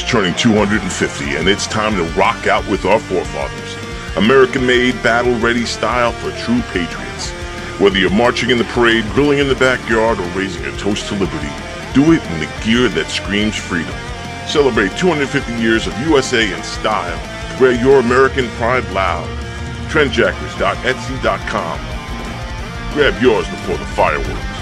turning 250, and it's time to rock out with our forefathers. American-made, battle-ready style for true patriots. Whether you're marching in the parade, grilling in the backyard, or raising a toast to liberty, do it in the gear that screams freedom. Celebrate 250 years of USA in style. Wear your American pride loud. Trendjackers.etsy.com. Grab yours before the fireworks.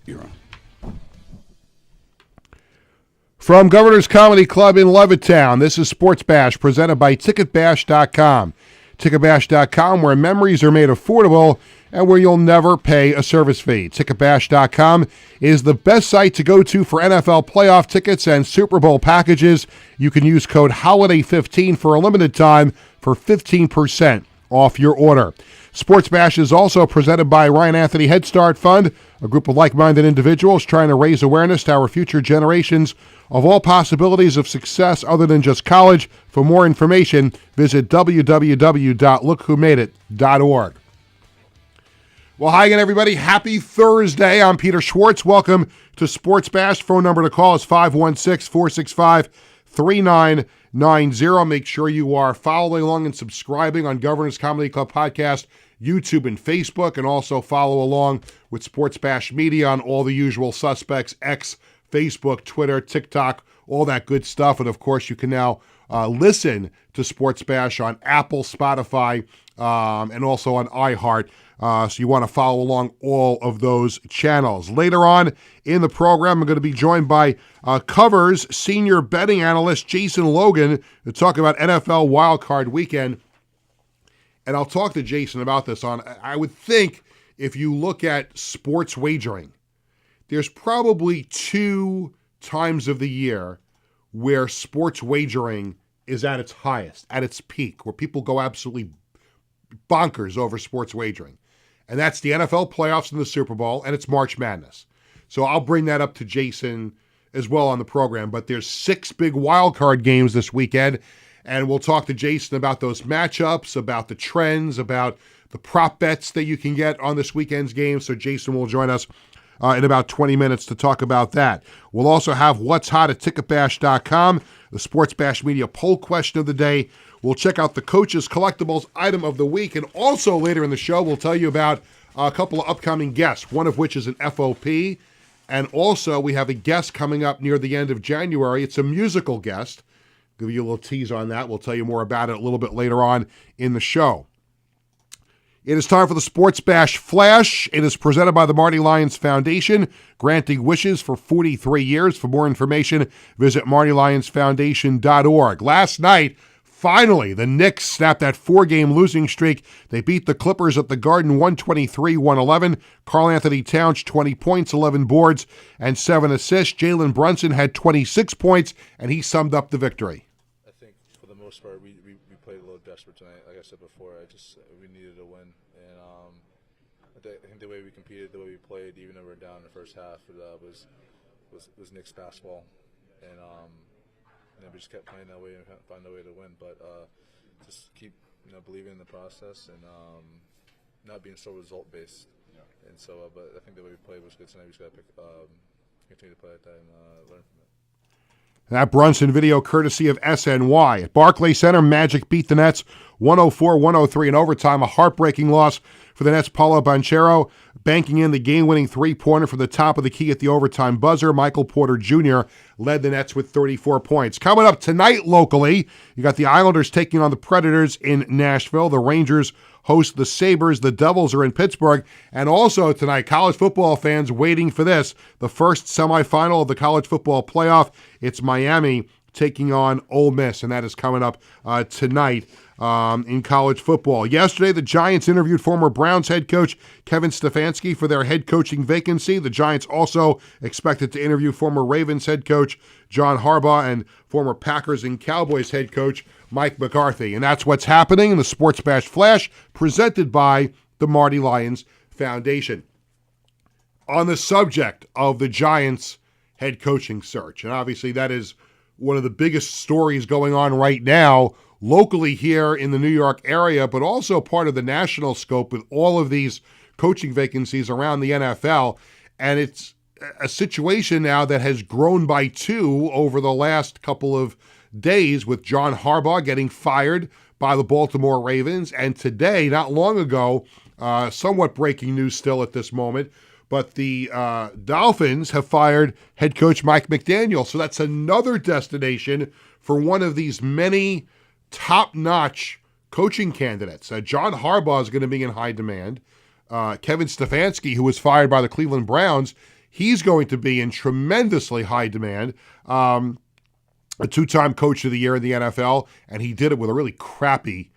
You're on. From Governor's Comedy Club in Levittown, this is Sports Bash, presented by TicketBash.com. TicketBash.com, where memories are made affordable and where you'll never pay a service fee. TicketBash.com is the best site to go to for NFL playoff tickets and Super Bowl packages. You can use code HOLIDAY15 for a limited time for 15% off your order. Sports Bash is also presented by Ryan Anthony Head Start Fund, a group of like-minded individuals trying to raise awareness to our future generations of all possibilities of success other than just college. For more information, visit www.lookwhomadeit.org. Well, hi again, everybody. Happy Thursday. I'm Peter Schwartz. Welcome to Sports Bash. Phone number to call is 516-465-3990. Make sure you are following along and subscribing on Governors Comedy Club Podcast, YouTube, and Facebook, and also follow along with Sports Bash Media on all the usual suspects, X, Facebook, Twitter, TikTok, all that good stuff. And, of course, you can now listen to Sports Bash on Apple, Spotify, and also on iHeart. So you want to follow along all of those channels. Later on in the program, I'm going to be joined by Covers senior betting analyst Jason Logan to talk about NFL Wildcard Weekend. And I'll talk to Jason about this I would think if you look at sports wagering, there's probably 2 times of the year where sports wagering is at its highest, at its peak, where people go absolutely bonkers over sports wagering. And that's the NFL playoffs and the Super Bowl, and it's March Madness. So I'll bring that up to Jason as well on the program. But there's 6 big wild card games this weekend, and we'll talk to Jason about those matchups, about the trends, about the prop bets that you can get on this weekend's game. So Jason will join us in about 20 minutes to talk about that. We'll also have What's Hot at ticketbash.com, the Sports Bash Media poll question of the day. We'll check out the Coach's Collectibles item of the week. And also later in the show, we'll tell you about a couple of upcoming guests, one of which is an FOP. And also we have a guest coming up near the end of January. It's a musical guest. Give you a little tease on that. We'll tell you more about it a little bit later on in the show. It is time for the Sports Bash Flash. It is presented by the Marty Lyons Foundation, granting wishes for 43 years. For more information, visit martylyonsfoundation.org. Last night, finally, the Knicks snapped that 4-game losing streak. They beat the Clippers at the Garden 123-111. Karl Anthony Towns, 20 points, 11 boards, and 7 assists. Jalen Brunson had 26 points, and he summed up the victory. I think for the most part, we played a little desperate tonight. Like I said before, we needed a win. And I think the way we competed, the way we played, even though we were down in the first half, was Knicks basketball. And then we just kept playing that way and find a way to win. But just keep believing in the process and not being so result based. Yeah. And so, but I think the way we played was good tonight. We just got to continue to play like that and learn from it. That Brunson video courtesy of SNY. At Barclays Center, Magic beat the Nets 104-103 in overtime. A heartbreaking loss for the Nets. Paulo Banchero banking in the game-winning three-pointer from the top of the key at the overtime buzzer. Michael Porter Jr. led the Nets with 34 points. Coming up tonight locally, you got the Islanders taking on the Predators in Nashville. The Rangers host the Sabres. The Devils are in Pittsburgh. And also tonight, college football fans waiting for this, the first semifinal of the college football playoff. It's Miami taking on Ole Miss, and that is coming up tonight in college football. Yesterday, the Giants interviewed former Browns head coach Kevin Stefanski for their head coaching vacancy. The Giants also expected to interview former Ravens head coach John Harbaugh and former Packers and Cowboys head coach Mike McCarthy. And that's what's happening in the Sports Bash Flash, presented by the Marty Lyons Foundation. On the subject of the Giants head coaching search, and obviously that is one of the biggest stories going on right now locally here in the New York area, but also part of the national scope with all of these coaching vacancies around the NFL. And it's a situation now that has grown by 2 over the last couple of days, with John Harbaugh getting fired by the Baltimore Ravens. And today, not long ago, somewhat breaking news still at this moment, but the Dolphins have fired head coach Mike McDaniel. So that's another destination for one of these many top-notch coaching candidates. John Harbaugh is going to be in high demand. Kevin Stefanski, who was fired by the Cleveland Browns, he's going to be in tremendously high demand. A 2-time coach of the year in the NFL, and he did it with a really crappy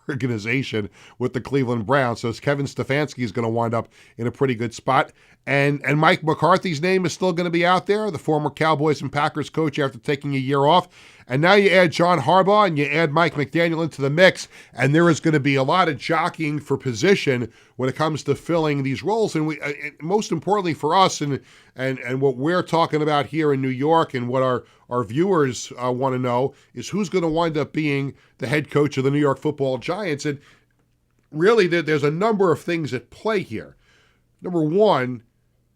organization with the Cleveland Browns. So Kevin Stefanski is going to wind up in a pretty good spot. And Mike McCarthy's name is still going to be out there, the former Cowboys and Packers coach after taking a year off. And now you add John Harbaugh and you add Mike McDaniel into the mix, and there is going to be a lot of jockeying for position when it comes to filling these roles. And we, most importantly for us, and what we're talking about here in New York, and what our viewers want to know, is who's going to wind up being the head coach of the New York Football Giants. And really, there's a number of things at play here. Number one,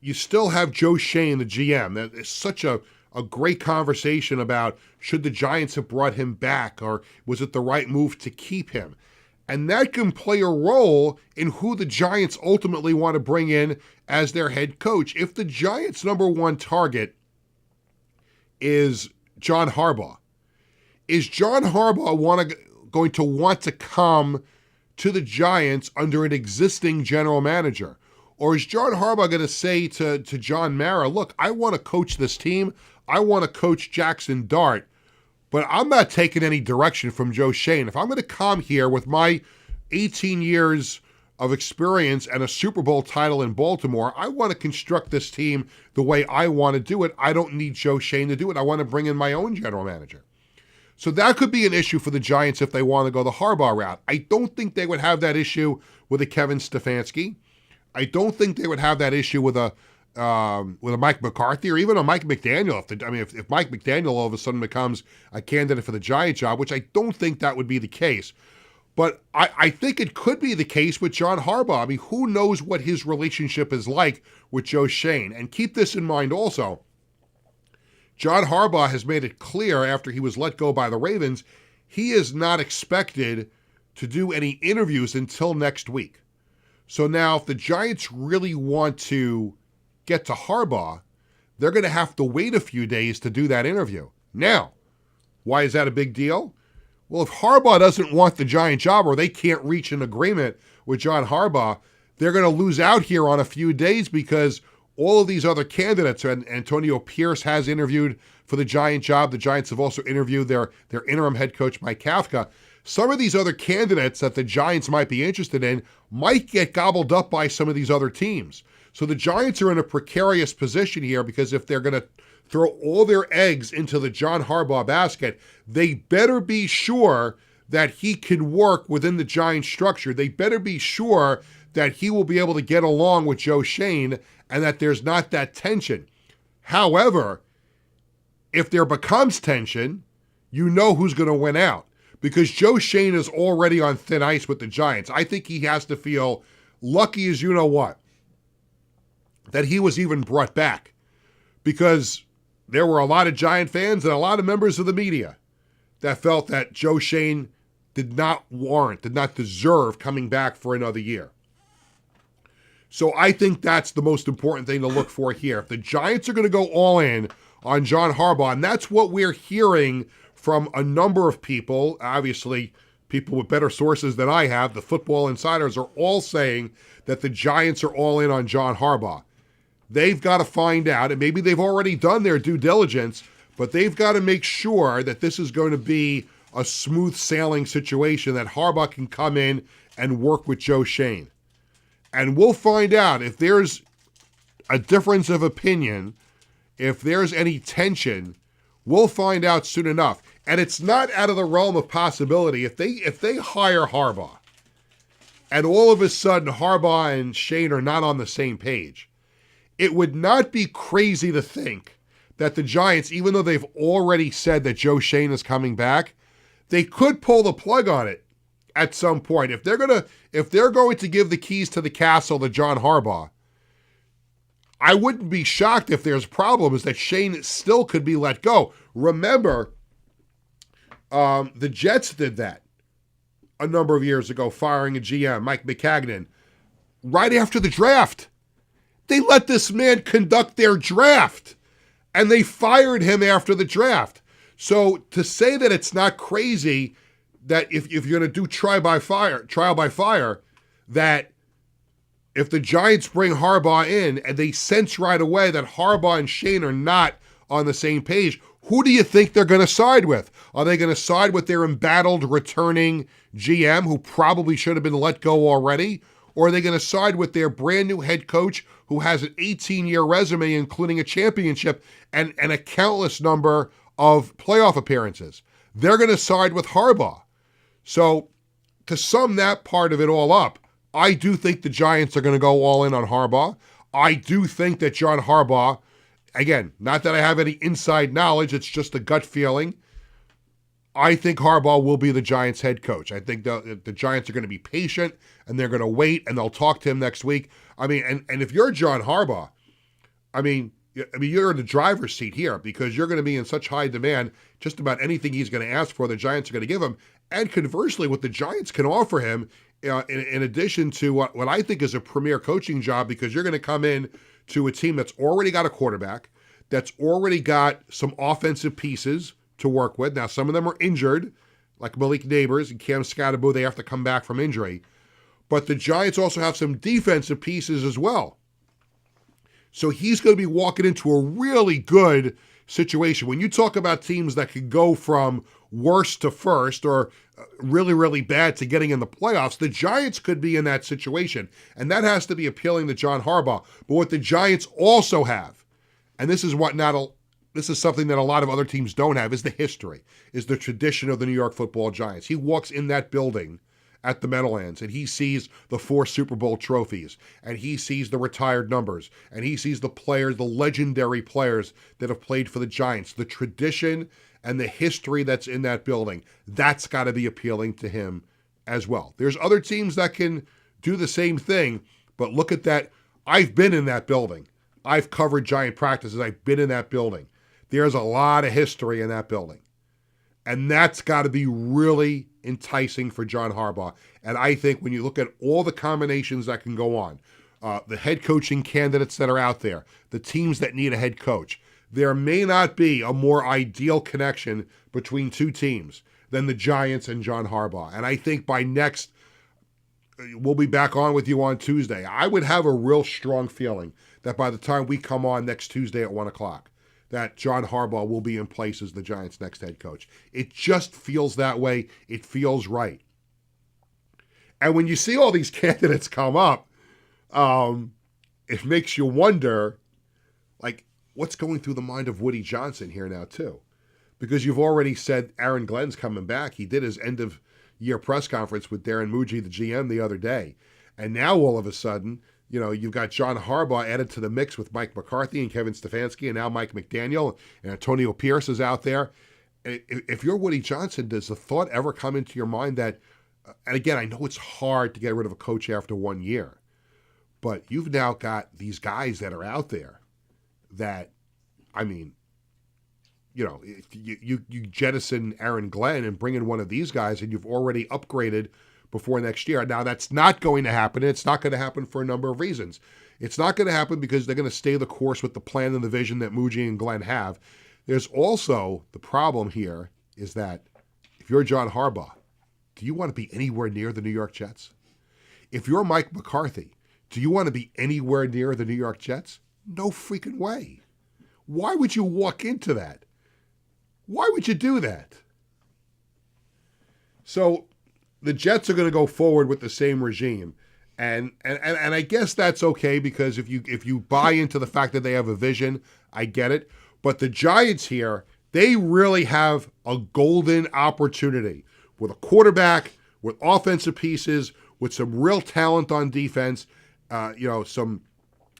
you still have Joe Schoen, the GM. That is such a great conversation about should the Giants have brought him back, or was it the right move to keep him? And that can play a role in who the Giants ultimately want to bring in as their head coach. If the Giants' number one target is John Harbaugh, is John Harbaugh going to want to come to the Giants under an existing general manager? Or is John Harbaugh going to say to John Mara, look, I want to coach this team. I want to coach Jackson Dart, but I'm not taking any direction from Joe Schoen. If I'm going to come here with my 18 years of experience and a Super Bowl title in Baltimore, I want to construct this team the way I want to do it. I don't need Joe Schoen to do it. I want to bring in my own general manager. So that could be an issue for the Giants if they want to go the Harbaugh route. I don't think they would have that issue with a Kevin Stefanski. I don't think they would have that issue with a Mike McCarthy or even a Mike McDaniel. If Mike McDaniel all of a sudden becomes a candidate for the Giant job, which I don't think that would be the case. But I think it could be the case with John Harbaugh. I mean, who knows what his relationship is like with Joe Schoen? And keep this in mind also. John Harbaugh has made it clear after he was let go by the Ravens, he is not expected to do any interviews until next week. So now if the Giants really want to get to Harbaugh, they're going to have to wait a few days to do that interview. Now, why is that a big deal? Well, if Harbaugh doesn't want the Giant job, or they can't reach an agreement with John Harbaugh, they're going to lose out here on a few days, because all of these other candidates, and Antonio Pierce has interviewed for the Giant job. The Giants have also interviewed their interim head coach, Mike Kafka. Some of these other candidates that the Giants might be interested in might get gobbled up by some of these other teams. So the Giants are in a precarious position here, because if they're going to throw all their eggs into the John Harbaugh basket, they better be sure that he can work within the Giant structure. They better be sure that he will be able to get along with Joe Schoen and that there's not that tension. However, if there becomes tension, you know who's going to win out, because Joe Schoen is already on thin ice with the Giants. I think he has to feel lucky as you know what that he was even brought back, because there were a lot of Giant fans and a lot of members of the media that felt that Joe Schoen did not deserve coming back for another year. So I think that's the most important thing to look for here. If the Giants are going to go all in on John Harbaugh, and that's what we're hearing from a number of people, obviously people with better sources than I have, the football insiders are all saying that the Giants are all in on John Harbaugh. They've got to find out, and maybe they've already done their due diligence, but they've got to make sure that this is going to be a smooth sailing situation, that Harbaugh can come in and work with Joe Schoen. And we'll find out if there's a difference of opinion, if there's any tension, we'll find out soon enough. And it's not out of the realm of possibility. If they hire Harbaugh, and all of a sudden Harbaugh and Schoen are not on the same page, it would not be crazy to think that the Giants, even though they've already said that Joe Schoen is coming back, they could pull the plug on it at some point. If they're going to give the keys to the castle to John Harbaugh, I wouldn't be shocked if there's problems that Schoen still could be let go. Remember, the Jets did that a number of years ago, firing a GM, Mike McCagnon, right after the draft. They let this man conduct their draft, and they fired him after the draft. So to say that it's not crazy that if you're going to do trial by fire, that if the Giants bring Harbaugh in and they sense right away that Harbaugh and Schoen are not on the same page, Who do you think they're going to side with? Are they going to side with their embattled returning GM who probably should have been let go already? Or are they going to side with their brand new head coach who has an 18-year resume, including a championship and a countless number of playoff appearances? They're going to side with Harbaugh. So to sum that part of it all up, I do think the Giants are going to go all in on Harbaugh. I do think that John Harbaugh, again, not that I have any inside knowledge, it's just a gut feeling. I think Harbaugh will be the Giants head coach. I think the Giants are going to be patient and they're going to wait and they'll talk to him next week. I mean, and if you're John Harbaugh, I mean, you're in the driver's seat here because you're going to be in such high demand. Just about anything he's going to ask for, the Giants are going to give him. And conversely, what the Giants can offer him, in addition to what I think is a premier coaching job, because you're going to come in to a team that's already got a quarterback, that's already got some offensive pieces to work with. Now, some of them are injured, like Malik Neighbors and Cam Scatterbo. They have to come back from injury. But the Giants also have some defensive pieces as well. So he's going to be walking into a really good situation. When you talk about teams that could go from worst to first or really, really bad to getting in the playoffs, the Giants could be in that situation. And that has to be appealing to John Harbaugh. But what the Giants also have, and this is something that a lot of other teams don't have, is the history, is the tradition of the New York Football Giants. He walks in that building at the Meadowlands, and he sees the 4 Super Bowl trophies, and he sees the retired numbers, and he sees the players, the legendary players that have played for the Giants, the tradition and the history that's in that building. That's got to be appealing to him as well. There's other teams that can do the same thing, but look at that. I've been in that building. I've covered Giant practices. I've been in that building. There's a lot of history in that building. And that's got to be really enticing for John Harbaugh. And I think when you look at all the combinations that can go on, the head coaching candidates that are out there, the teams that need a head coach, there may not be a more ideal connection between two teams than the Giants and John Harbaugh. And I think by next, we'll be back on with you on Tuesday. I would have a real strong feeling that by the time we come on next Tuesday at 1 o'clock, that John Harbaugh will be in place as the Giants' next head coach. It just feels that way. It feels right. And when you see all these candidates come up, it makes you wonder, like, what's going through the mind of Woody Johnson here now, too? Because you've already said Aaron Glenn's coming back. He did his end-of-year press conference with Darren Muji, the GM, the other day. And now, all of a sudden, you know, you've got John Harbaugh added to the mix with Mike McCarthy and Kevin Stefanski, and now Mike McDaniel and Antonio Pierce is out there. If you're Woody Johnson, does the thought ever come into your mind that, and again, I know it's hard to get rid of a coach after 1 year, but you've now got these guys that are out there that, I mean, you know, you jettison Aaron Glenn and bring in one of these guys, and you've already upgraded before next year. Now, that's not going to happen. It's not going to happen for a number of reasons. It's not going to happen because they're going to stay the course with the plan and the vision that Muji and Glenn have. There's also the problem here is that if you're John Harbaugh, do you want to be anywhere near the New York Jets? If you're Mike McCarthy, do you want to be anywhere near the New York Jets? No freaking way. Why would you walk into that? Why would you do that? So the Jets are going to go forward with the same regime. And I guess that's okay because if you buy into the fact that they have a vision, I get it. But the Giants here, they really have a golden opportunity with a quarterback, with offensive pieces, with some real talent on defense, a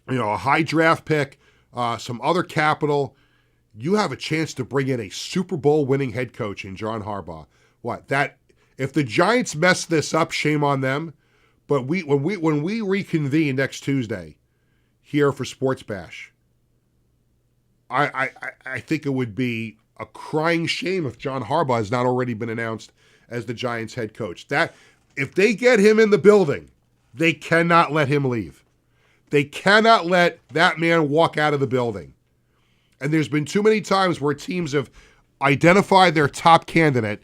high draft pick, some other capital. You have a chance to bring in a Super Bowl winning head coach in John Harbaugh. If the Giants mess this up, shame on them. But when we reconvene next Tuesday here for Sports Bash, I think it would be a crying shame if John Harbaugh has not already been announced as the Giants head coach. That if they get him in the building, they cannot let him leave. They cannot let that man walk out of the building. And there's been too many times where teams have identified their top candidate,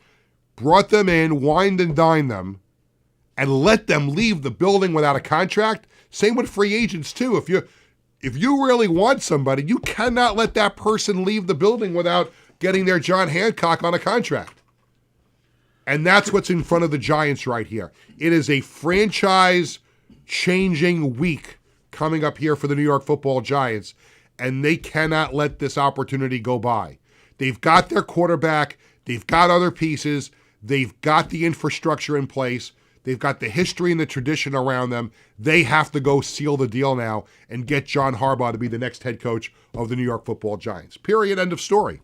brought them in, wined and dined them, and let them leave the building without a contract. Same with free agents too. If you really want somebody, you cannot let that person leave the building without getting their John Hancock on a contract. And that's what's in front of the Giants right here. It is a franchise-changing week coming up here for the New York Football Giants, and they cannot let this opportunity go by. They've got their quarterback. They've got other pieces. They've got the infrastructure in place. They've got the history and the tradition around them. They have to go seal the deal now and get John Harbaugh to be the next head coach of the New York Football Giants. Period. End of story.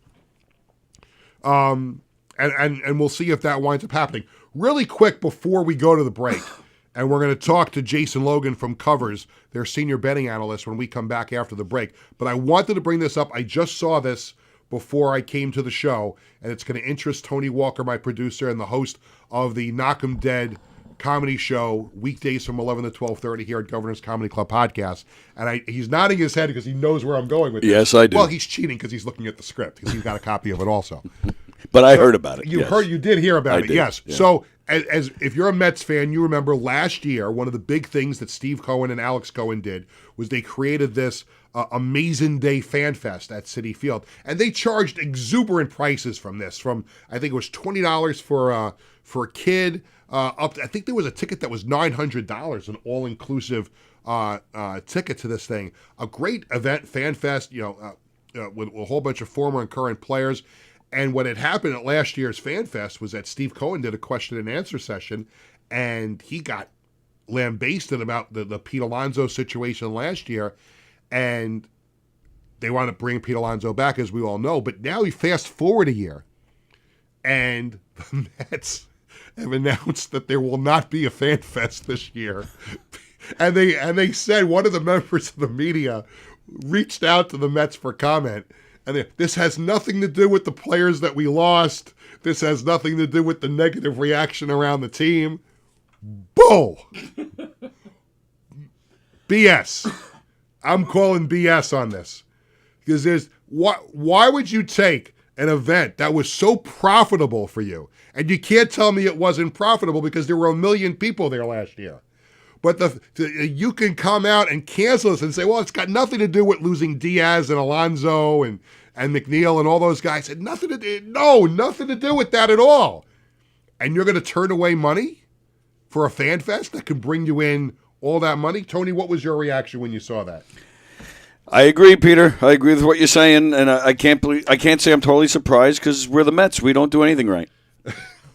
And we'll see if that winds up happening. Really quick before we go to the break, and we're going to talk to Jason Logan from Covers, their senior betting analyst, when we come back after the break. But I wanted to bring this up. I just saw this before I came to the show, and it's going to interest Tony Walker, my producer, and the host of the Knock 'em Dead comedy show, weekdays from 11 to 12:30 here at Governor's Comedy Club Podcast. And he's nodding his head because he knows where I'm going with this. Yes, I do. Well, he's cheating because he's looking at the script, because he's got a copy of it also. But I heard about it. You did hear about it, did, yes. yeah. So, as if you're a Mets fan, you remember last year, one of the big things that Steve Cohen and Alex Cohen did was they created this Amazing Day Fan Fest at Citi Field. And they charged exuberant prices from this. From, I think it was $20 for a kid, up to, I think there was a ticket that was $900, an all-inclusive ticket to this thing. A great event, Fan Fest, with a whole bunch of former and current players. And what had happened at last year's Fan Fest was that Steve Cohen did a question and answer session, and he got lambasted about the Pete Alonso situation last year, and they want to bring Pete Alonso back, as we all know. But now we fast forward a year, and the Mets have announced that there will not be a Fan Fest this year. And they said, one of the members of the media reached out to the Mets for comment, and this has nothing to do with the players that we lost. This has nothing to do with the negative reaction around the team. Bull. BS. I'm calling BS on this. Because why would you take an event that was so profitable for you? And you can't tell me it wasn't profitable because there were 1 million people there last year. But you can come out and cancel this and say, well, it's got nothing to do with losing Diaz and Alonso and McNeil and all those guys. It had nothing to do with that at all. And you're going to turn away money for a fan fest that can bring you in all that money? Tony, what was your reaction when you saw that? I agree, Peter. I agree with what you're saying, and I can't say I'm totally surprised because we're the Mets. We don't do anything right.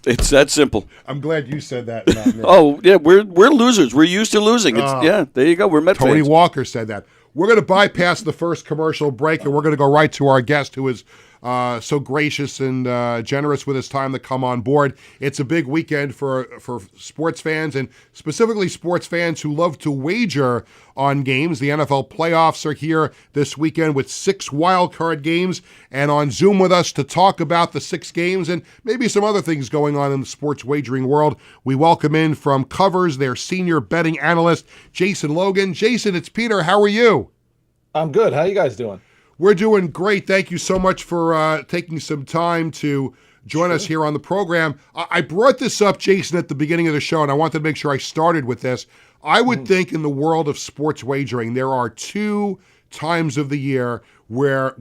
It's that simple. I'm glad you said that. Not me. Oh, yeah, we're losers. We're used to losing. Yeah, there you go. We're Mets Tony fans. Walker said that. We're going to bypass the first commercial break, and we're going to go right to our guest who is so gracious and generous with his time to come on board. It's a big weekend for sports fans, and specifically sports fans who love to wager on games. The NFL playoffs are here this weekend with 6 wildcard games, and on Zoom with us to talk about the 6 games and maybe some other things going on in the sports wagering world, we welcome in from Covers, their senior betting analyst, Jason Logan. Jason, it's Peter. How are you? I'm good. How you guys doing? We're doing great. Thank you so much for taking some time to join us here on the program. I brought this up, Jason, at the beginning of the show, and I wanted to make sure I started with this. I would think in the world of sports wagering, there are 2 times of the year where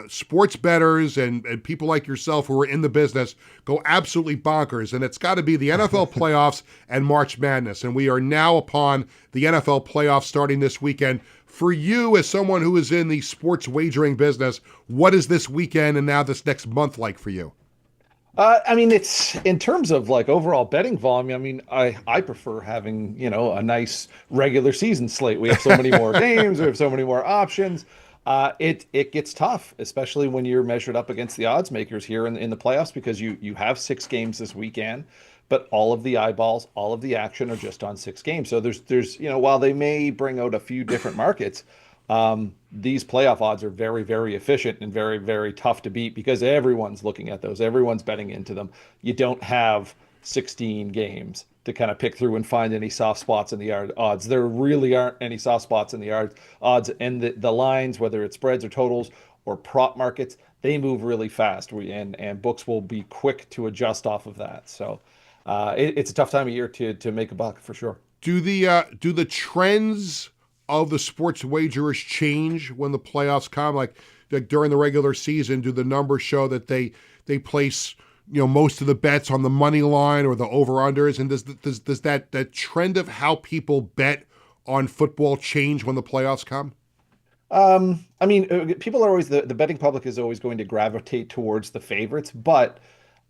sports bettors and people like yourself who are in the business go absolutely bonkers, and it's got to be the NFL playoffs and March Madness. And we are now upon the NFL playoffs starting this weekend. For you, as someone who is in the sports wagering business, what is this weekend and now this next month like for you? I mean, it's in terms of like overall betting volume. I mean, I prefer having, a nice regular season slate. We have so many more games. We have so many more options. It gets tough, especially when you're measured up against the odds makers here in the playoffs, because you have 6 games this weekend, but all of the eyeballs, all of the action are just on 6 games. So there's while they may bring out a few different markets, these playoff odds are very, very efficient and very, very tough to beat because everyone's looking at those. Everyone's betting into them. You don't have 16 games to kind of pick through and find any soft spots in the odds. There really aren't any soft spots in the odds, and the lines, whether it's spreads or totals or prop markets, they move really fast. And books will be quick to adjust off of that. So it's a tough time of year to make a buck for sure. Do the trends of the sports wagerers change when the playoffs come? Like, like during the regular season, do the numbers show that they place most of the bets on the money line or the over-unders? And does that trend of how people bet on football change when the playoffs come? I mean, people are always the betting public is always going to gravitate towards the favorites, but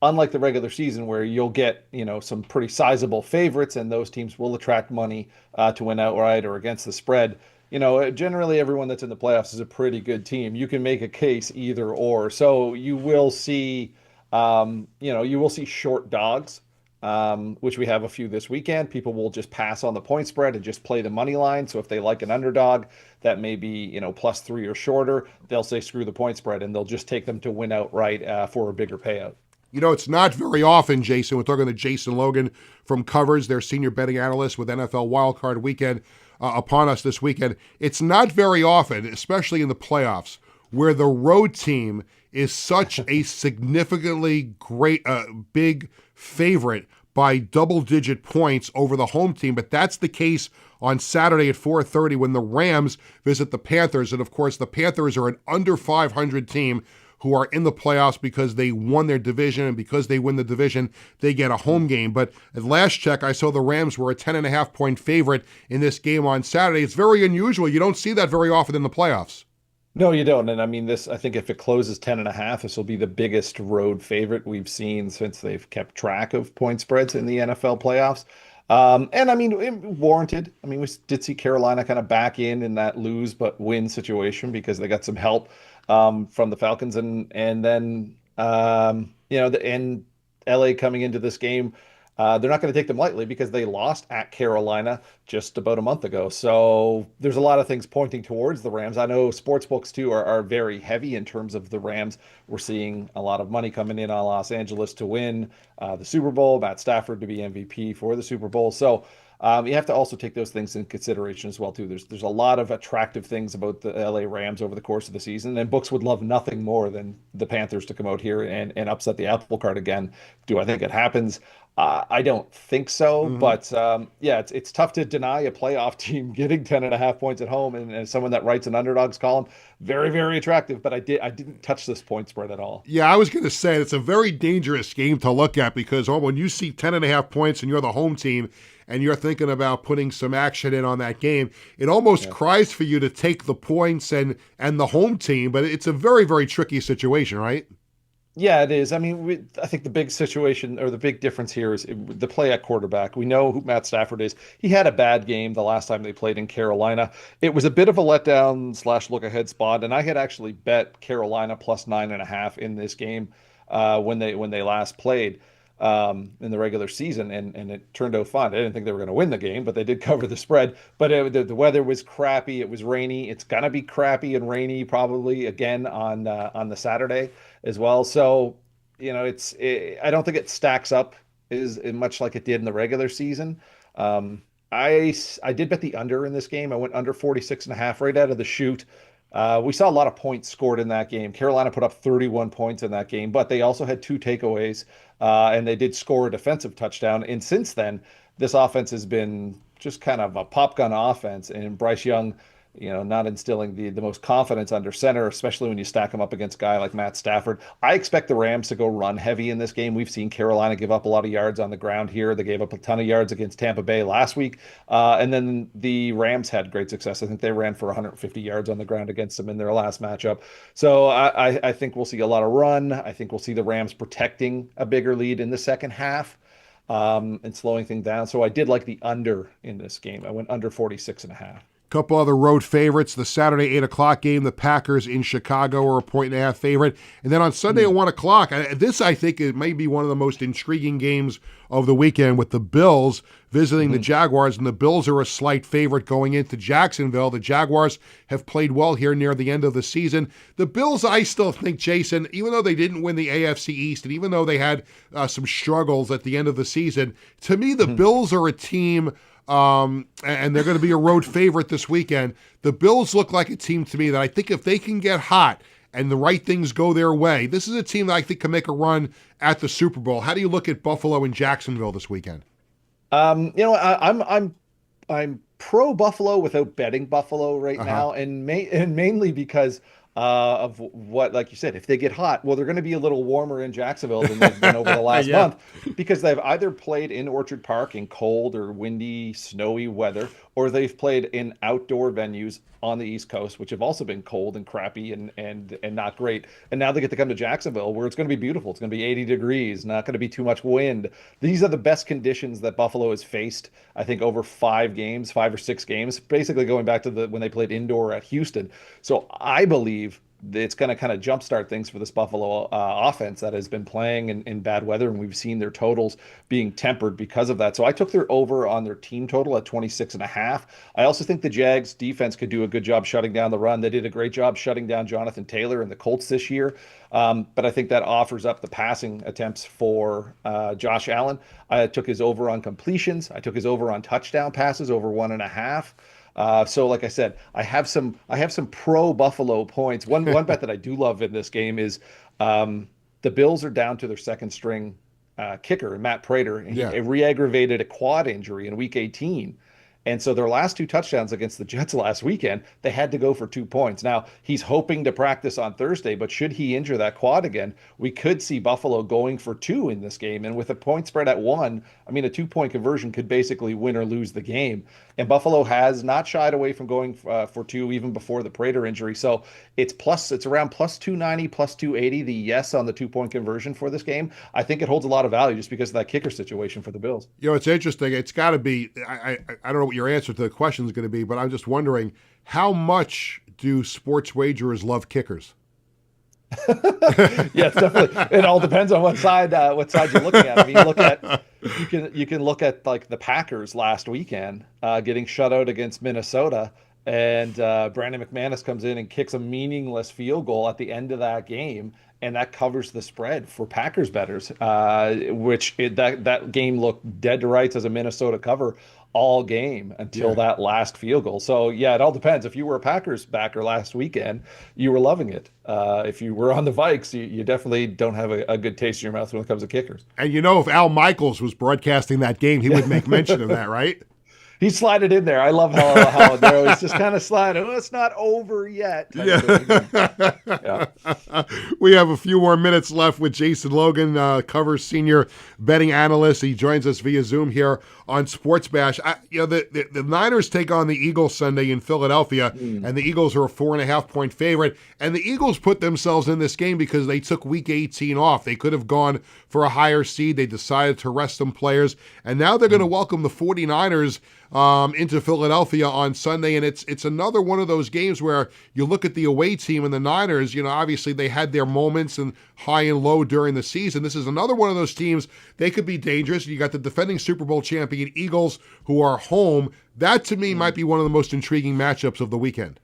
unlike the regular season where you'll get some pretty sizable favorites and those teams will attract money to win outright or against the spread. Generally everyone that's in the playoffs is a pretty good team. You can make a case either or. So you will see, short dogs, which we have a few this weekend. People will just pass on the point spread and just play the money line. So if they like an underdog that may be, +3 or shorter, they'll say screw the point spread and they'll just take them to win outright for a bigger payout. It's not very often, Jason. We're talking to Jason Logan from Covers, their senior betting analyst with NFL Wildcard Weekend upon us this weekend. It's not very often, especially in the playoffs, where the road team is such a significantly big favorite by double-digit points over the home team. But that's the case on Saturday at 4:30 when the Rams visit the Panthers. And, of course, the Panthers are an under 500 team who are in the playoffs because they won their division, and because they win the division, they get a home game. But at last check, I saw the Rams were a 10.5-point favorite in this game on Saturday. It's very unusual. You don't see that very often in the playoffs. No, you don't. And I mean, I think if it closes 10.5, this will be the biggest road favorite we've seen since they've kept track of point spreads in the NFL playoffs. And I mean, warranted. I mean, we did see Carolina kind of back in that lose but win situation because they got some help from the Falcons, and then and LA coming into this game, they're not going to take them lightly because they lost at Carolina just about a month ago. So there's a lot of things pointing towards the Rams. I know sportsbooks too are very heavy in terms of the Rams. We're seeing a lot of money coming in on Los Angeles to win the Super Bowl, Matt Stafford to be MVP for the Super Bowl. So you have to also take those things into consideration as well too. There's a lot of attractive things about the LA Rams over the course of the season, and books would love nothing more than the Panthers to come out here and upset the apple cart again. Do I think it happens? I don't think so, but it's tough to deny a playoff team getting 10.5 points at home, and as someone that writes an underdogs column, very, very attractive, but I didn't touch this point spread at all. Yeah, I was going to say it's a very dangerous game to look at because when you see 10.5 points and you're the home team and you're thinking about putting some action in on that game, it almost cries for you to take the points and the home team, but it's a very, very tricky situation, right? Yeah, it is. I mean, I think the big situation or the big difference here is the play at quarterback. We know who Matt Stafford is. He had a bad game the last time they played in Carolina. It was a bit of a letdown / look ahead spot, and I had actually bet Carolina plus 9.5 in this game when they last played in the regular season, and it turned out fine. I didn't think they were going to win the game, but they did cover the spread. But the weather was crappy. It was rainy. It's going to be crappy and rainy probably again on the Saturday as well. So, I don't think it stacks up as much like it did in the regular season. I did bet the under in this game. I went under 46.5 right out of the chute. We saw a lot of points scored in that game. Carolina put up 31 points in that game, but they also had 2 takeaways, and they did score a defensive touchdown. And since then, this offense has been just kind of a pop gun offense, and Bryce Young, not instilling the most confidence under center, especially when you stack him up against a guy like Matt Stafford. I expect the Rams to go run heavy in this game. We've seen Carolina give up a lot of yards on the ground here. They gave up a ton of yards against Tampa Bay last week. And then the Rams had great success. I think they ran for 150 yards on the ground against them in their last matchup. So I think we'll see a lot of run. I think we'll see the Rams protecting a bigger lead in the second half and slowing things down. So I did like the under in this game. I went under 46.5. Couple other road favorites. The Saturday 8 o'clock game, the Packers in Chicago are a 1.5 favorite. And then on Sunday at 1 o'clock, this I think it may be one of the most intriguing games of the weekend with the Bills visiting the Jaguars. And the Bills are a slight favorite going into Jacksonville. The Jaguars have played well here near the end of the season. The Bills, I still think, Jason, even though they didn't win the AFC East and even though they had some struggles at the end of the season, to me the Bills are a team and they're going to be a road favorite this weekend. The Bills look like a team to me that I think if they can get hot and the right things go their way, this is a team that I think can make a run at the Super Bowl. How do you look at Buffalo and Jacksonville this weekend? I'm pro Buffalo without betting Buffalo right now, and mainly because of what, like you said, if they get hot, well, they're going to be a little warmer in Jacksonville than they've been over the last Yeah. month, because they've either played in Orchard Park in cold or windy, snowy weather, or they've played in outdoor venues on the East Coast, which have also been cold and crappy and not great. And now they get to come to Jacksonville, where it's going to be beautiful. It's going to be 80 degrees, not going to be too much wind. These are the best conditions that Buffalo has faced, I think, over 5 or 6 games, basically going back to when they played indoor at Houston. So I believe it's going to kind of jumpstart things for this Buffalo offense that has been playing in bad weather, and we've seen their totals being tempered because of that. So I took their over on their team total at 26.5. I also think the Jags defense could do a good job shutting down the run. They did a great job shutting down Jonathan Taylor and the Colts this year. But I think that offers up the passing attempts for Josh Allen. I took his over on completions. I took his over on touchdown passes, over 1.5. So like I said, I have some pro Buffalo points. One bet that I do love in this game is the Bills are down to their second string kicker, Matt Prater. And Yeah. he re-aggravated a quad injury in week 18. And so their last 2 touchdowns against the Jets last weekend, they had to go for 2 points. Now, he's hoping to practice on Thursday, but should he injure that quad again, we could see Buffalo going for 2 in this game. And with a point spread at 1, I mean, a 2-point conversion could basically win or lose the game. And Buffalo has not shied away from going for 2 even before the Prater injury. So it's around plus 290, plus 280, the yes on the 2-point conversion for this game. I think it holds a lot of value just because of that kicker situation for the Bills. You know, it's interesting. It's got to be, I don't know what your answer to the question is going to be, but I'm just wondering, how much do sports wagerers love kickers? Yes, definitely. It all depends on what side you're looking at. I mean, you can look at like the Packers last weekend getting shut out against Minnesota, and Brandon McManus comes in and kicks a meaningless field goal at the end of that game, and that covers the spread for Packers bettors, that game looked dead to rights as a Minnesota cover all game until that last field goal. So yeah, it all depends. If you were a Packers backer last weekend, you were loving it. If you were on the Vikes, you definitely don't have a good taste in your mouth when it comes to kickers. And you know, if Al Michaels was broadcasting that game, he would make mention of that, right? He slided in there. I love how they're always just kind of sliding. Well, it's not over yet. Yeah. We have a few more minutes left with Jason Logan, Covers senior betting analyst. He joins us via Zoom here on Sports Bash. The Niners take on the Eagles Sunday in Philadelphia, and the Eagles are a 4.5-point favorite. And the Eagles put themselves in this game because they took Week 18 off. They could have gone for a higher seed. They decided to rest some players, and now they're going to welcome the 49ers into Philadelphia on Sunday. And it's another one of those games where you look at the away team and the Niners, you know, obviously they had their moments and high and low during the season. This is another one of those teams. They could be dangerous. You got the defending Super Bowl champion Eagles who are home. That to me might be one of the most intriguing matchups of the weekend.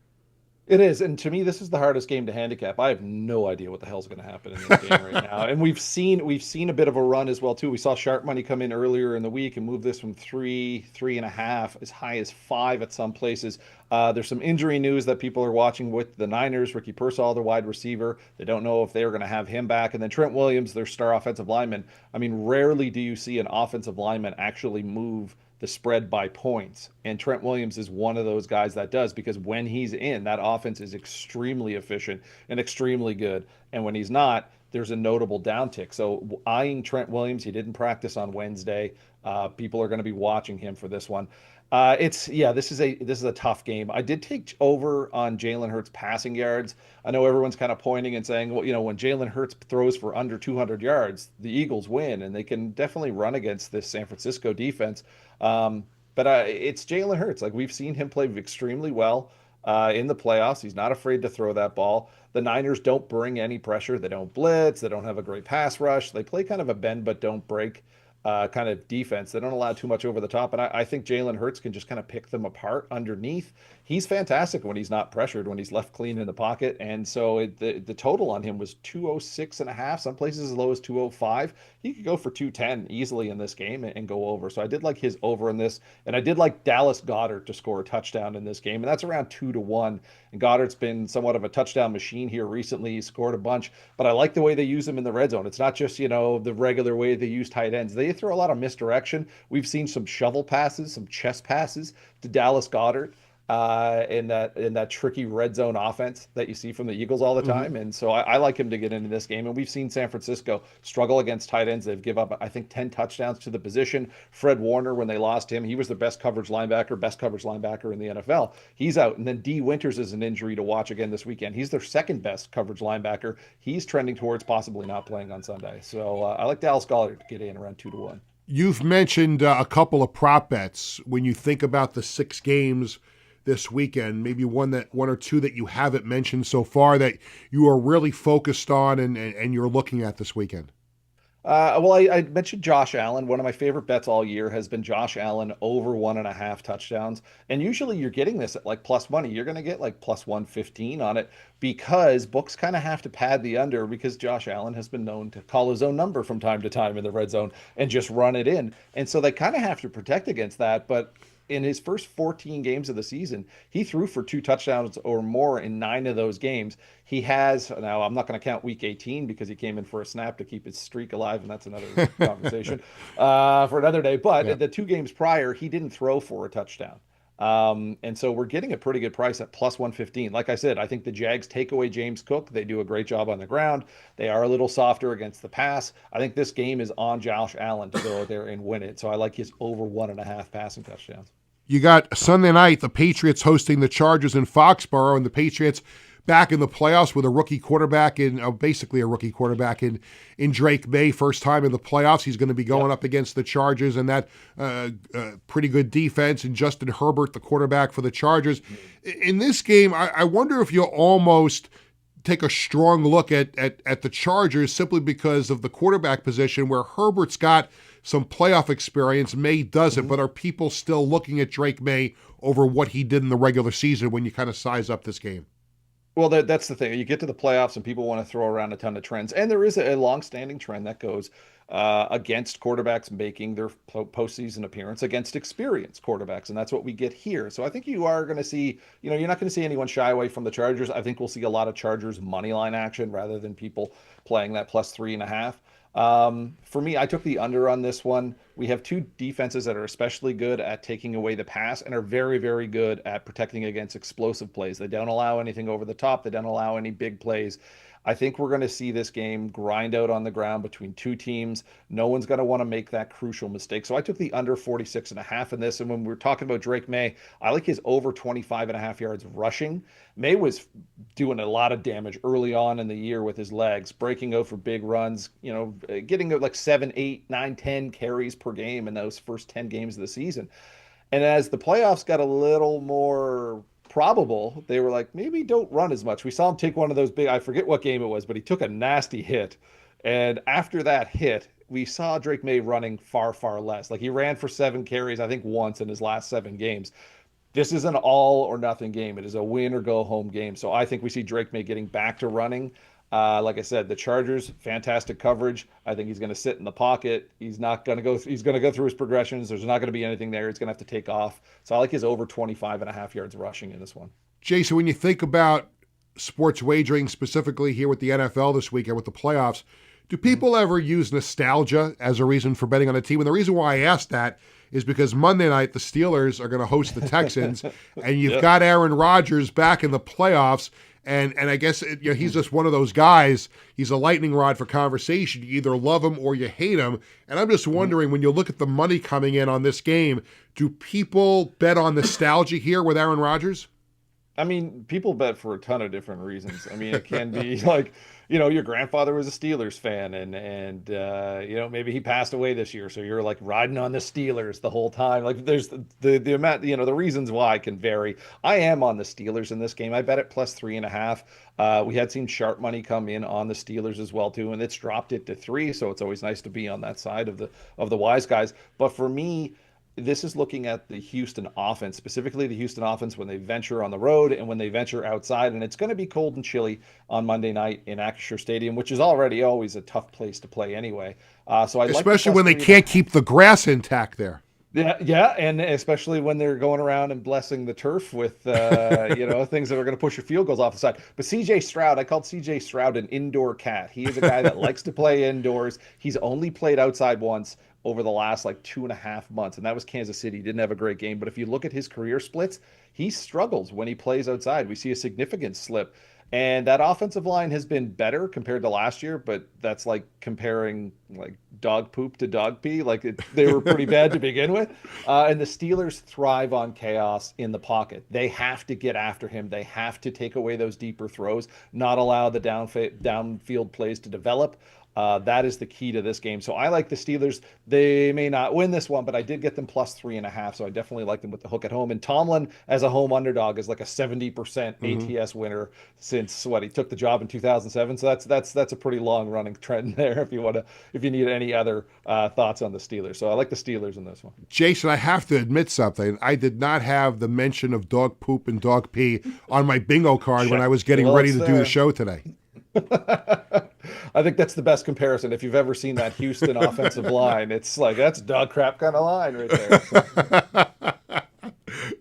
It is, and to me, this is the hardest game to handicap. I have no idea what the hell's going to happen in this game right now. And we've seen a bit of a run as well too. We saw sharp money come in earlier in the week and move this from 3.5, as high as 5 at some places. There's some injury news that people are watching with the Niners. Ricky Pearsall, their wide receiver, they don't know if they're going to have him back. And then Trent Williams, their star offensive lineman. I mean, rarely do you see an offensive lineman actually move the spread by points. And Trent Williams is one of those guys that does, because when he's in, that offense is extremely efficient and extremely good. And when he's not, there's a notable downtick. So eyeing Trent Williams, he didn't practice on Wednesday. People are going to be watching him for this one. This is a tough game. I did take over on Jalen Hurts passing yards. I know everyone's kind of pointing and saying, well, you know, when Jalen Hurts throws for under 200 yards, the Eagles win, and they can definitely run against this San Francisco defense. But it's Jalen Hurts. Like, we've seen him play extremely well in the playoffs. He's not afraid to throw that ball. The Niners don't bring any pressure. They don't blitz. They don't have a great pass rush. They play kind of a bend but don't break kind of defense. They don't allow too much over the top. And I think Jalen Hurts can just kind of pick them apart underneath. He's fantastic when he's not pressured, when he's left clean in the pocket. And so the total on him was 206.5, some places as low as 205. He could go for 210 easily in this game and go over. So I did like his over in this. And I did like Dallas Goedert to score a touchdown in this game. And that's around 2-1. And Goddard's been somewhat of a touchdown machine here recently. He scored a bunch. But I like the way they use him in the red zone. It's not just, you know, the regular way they use tight ends. They throw a lot of misdirection. We've seen some shovel passes, some chest passes to Dallas Goedert. in that tricky red zone offense that you see from the Eagles all the time. And so I like him to get into this game. And we've seen San Francisco struggle against tight ends. They've given up, I think, 10 touchdowns to the position. Fred Warner, when they lost him, he was the best coverage linebacker in the NFL. He's out. And then D. Winters is an injury to watch again this weekend. He's their second best coverage linebacker. He's trending towards possibly not playing on Sunday. So I like Dallas Goedert to get in around 2-1. You've mentioned a couple of prop bets. When you think about the 6 games this weekend, maybe one or two that you haven't mentioned so far that you are really focused on and you're looking at this weekend? Well, I mentioned Josh Allen. One of my favorite bets all year has been Josh Allen over 1.5 touchdowns. And usually you're getting this at like plus money. You're going to get like plus 115 on it because books kind of have to pad the under because Josh Allen has been known to call his own number from time to time in the red zone and just run it in. And so they kind of have to protect against that. But in his first 14 games of the season, he threw for 2 touchdowns or more in 9 of those games. He has, now I'm not going to count week 18 because he came in for a snap to keep his streak alive, and that's another conversation for another day. But the 2 games prior, he didn't throw for a touchdown. And so we're getting a pretty good price at plus 115. Like I said, I think the Jags take away James Cook. They do a great job on the ground. They are a little softer against the pass. I think this game is on Josh Allen to go out there and win it. So I like his over 1.5 passing touchdowns. You got Sunday night, the Patriots hosting the Chargers in Foxborough, and the Patriots back in the playoffs with a rookie quarterback basically a rookie quarterback in Drake May. First time in the playoffs. He's going to be going up against the Chargers and that pretty good defense, and Justin Herbert, the quarterback for the Chargers. In this game, I wonder if you'll almost take a strong look at the Chargers simply because of the quarterback position where Herbert's got some playoff experience. May doesn't, but are people still looking at Drake May over what he did in the regular season when you kind of size up this game? Well, that's the thing. You get to the playoffs and people want to throw around a ton of trends. And there is a long-standing trend that goes against quarterbacks making their postseason appearance against experienced quarterbacks. And that's what we get here. So I think you are going to see, you're not going to see anyone shy away from the Chargers. I think we'll see a lot of Chargers money line action rather than people playing that plus 3.5. For me, I took the under on this one. We have 2 defenses that are especially good at taking away the pass and are very, very good at protecting against explosive plays. They don't allow anything over the top. They don't allow any big plays. I think we're going to see this game grind out on the ground between 2 teams. No one's going to want to make that crucial mistake. So I took the under 46.5 in this. And when we're talking about Drake May, I like his over 25.5 yards rushing. May was doing a lot of damage early on in the year with his legs, breaking out for big runs, getting like 7, 8, 9, 10 carries per game in those first 10 games of the season. And as the playoffs got a little more probable, they were like, maybe don't run as much. We saw him take one of those big, I forget what game it was, but he took a nasty hit. And after that hit, we saw Drake May running far, far less. Like he ran for 7 carries, I think once in his last 7 games. This is an all or nothing game. It is a win or go home game. So I think we see Drake May getting back to running. Like I said, the Chargers, fantastic coverage. I think he's going to sit in the pocket. He's not going to go. He's going to go through his progressions. There's not going to be anything there. He's going to have to take off. So I like his over 25.5 yards rushing in this one. Jason, when you think about sports wagering, specifically here with the NFL this weekend with the playoffs, do people ever use nostalgia as a reason for betting on a team? And the reason why I asked that is because Monday night the Steelers are going to host the Texans, and you've got Aaron Rodgers back in the playoffs. And I guess he's just one of those guys. He's a lightning rod for conversation. You either love him or you hate him. And I'm just wondering, when you look at the money coming in on this game, do people bet on nostalgia here with Aaron Rodgers? I mean, people bet for a ton of different reasons. I mean, it can be like, your grandfather was a Steelers fan and maybe he passed away this year. So you're like riding on the Steelers the whole time. Like there's the amount, the reasons why can vary. I am on the Steelers in this game. I bet it plus 3.5. We had seen sharp money come in on the Steelers as well too, and it's dropped it to 3. So it's always nice to be on that side of the wise guys. But for me, this is looking at the Houston offense, specifically the Houston offense when they venture on the road and when they venture outside. And it's going to be cold and chilly on Monday night in Acrisure Stadium, which is already always a tough place to play anyway. So I especially when they can't keep the grass intact there. Yeah, and especially when they're going around and blessing the turf with things that are going to push your field goals off the side. But C.J. Stroud, I called C.J. Stroud an indoor cat. He is a guy that likes to play indoors. He's only played outside once over the last 2.5 months, and that was Kansas City. He didn't have a great game, but if you look at his career splits, he struggles when he plays outside. We see a significant slip. And that offensive line has been better compared to last year, but that's like comparing like dog poop to dog pee. They were pretty bad to begin with. And the Steelers thrive on chaos in the pocket. They have to get after him. They have to take away those deeper throws, not allow the downfield plays to develop. That is the key to this game. So I like the Steelers. They may not win this one, but I did get them plus 3.5. So I definitely like them with the hook at home. And Tomlin, as a home underdog, is like a 70% ATS winner since he took the job in 2007. So that's a pretty long running trend there. If you need any other thoughts on the Steelers, so I like the Steelers in this one. Jason, I have to admit something. I did not have the mention of dog poop and dog pee on my bingo card when I was getting ready to do the show today. I think that's the best comparison. If you've ever seen that Houston offensive line, it's like that's dog crap kind of line right there.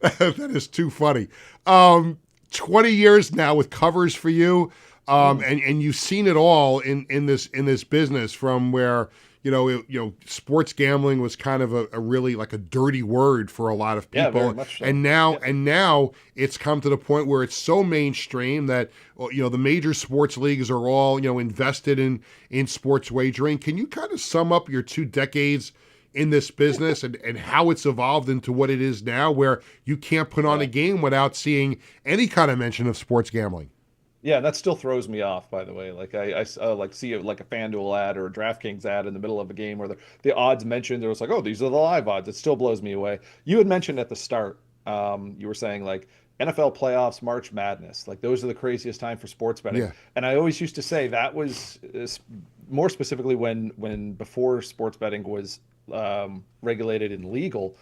That is too funny. 20 years now with covers for you, and you've seen it all in this business, from where sports gambling was kind of a really like a dirty word for a lot of people. Yeah, very much so. And now it's come to the point where it's so mainstream that the major sports leagues are all invested in sports wagering. Can you kind of sum up your 2 decades in this business and how it's evolved into what it is now, where you can't put on a game without seeing any kind of mention of sports gambling? Yeah, and that still throws me off, by the way. Like I like see like a FanDuel ad or a DraftKings ad in the middle of a game where the odds mentioned, it was like, oh, these are the live odds. It still blows me away. You had mentioned at the start, you were saying like NFL playoffs, March Madness, like those are the craziest time for sports betting. Yeah. And I always used to say that was more specifically when before sports betting was regulated and legal.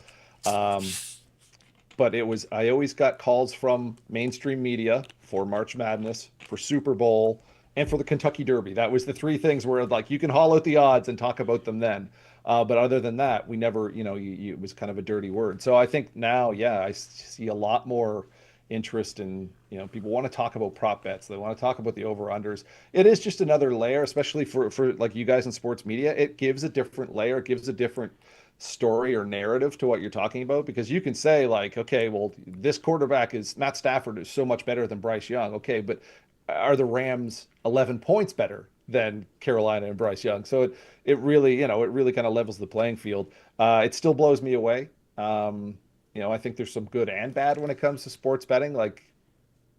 But I always got calls from mainstream media for March Madness, for Super Bowl, and for the Kentucky Derby. That was the 3 things where like you can haul out the odds and talk about them then. But other than that, we never, it was kind of a dirty word. So I think now, I see a lot more interest in, people want to talk about prop bets. They want to talk about the over-unders. It is just another layer, especially for like you guys in sports media. It gives a different layer. It gives a different story or narrative to what you're talking about, because you can say like, okay, well, this quarterback Matt Stafford is so much better than Bryce Young. Okay, but are the Rams 11 points better than Carolina and Bryce Young? So it really, it really kind of levels the playing field. It still blows me away. I think there's some good and bad when it comes to sports betting.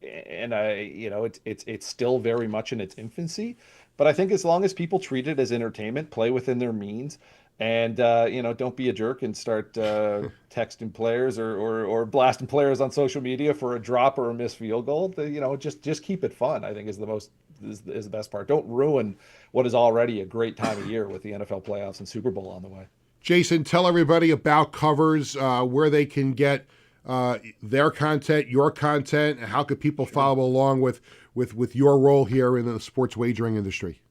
It's still very much in its infancy, but I think as long as people treat it as entertainment, play within their means, and don't be a jerk and start texting players or blasting players on social media for a drop or a missed field goal. Just keep it fun, I think, is the best part. Don't ruin what is already a great time of year with the NFL playoffs and Super Bowl on the way. Jason, tell everybody about Covers, where they can get their content, your content, and how could people follow along with your role here in the sports wagering industry?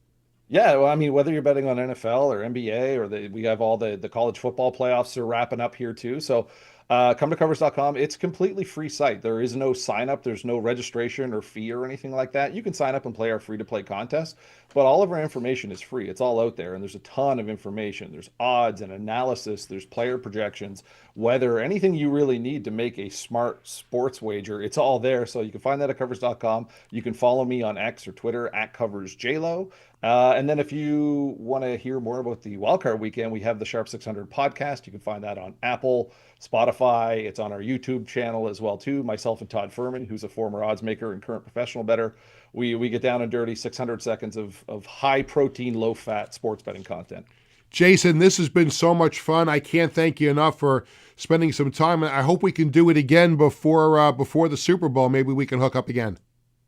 Yeah, well, I mean, whether you're betting on NFL or NBA, or we have all the college football playoffs are wrapping up here too. So come to covers.com. It's a completely free site. There is no sign up. There's no registration or fee or anything like that. You can sign up and play our free-to-play contest, but all of our information is free. It's all out there, and there's a ton of information. There's odds and analysis. There's player projections, weather, anything you really need to make a smart sports wager. It's all there, so you can find that at covers.com. You can follow me on X or Twitter at CoversJLo. And then if you want to hear more about the Wildcard Weekend, we have the Sharp 600 podcast. You can find that on Apple, Spotify. It's on our YouTube channel as well, too. Myself and Todd Furman, who's a former odds maker and current professional bettor. We get down and dirty 600 seconds of high-protein, low-fat sports betting content. Jason, this has been so much fun. I can't thank you enough for spending some time. I hope we can do it again before the Super Bowl. Maybe we can hook up again.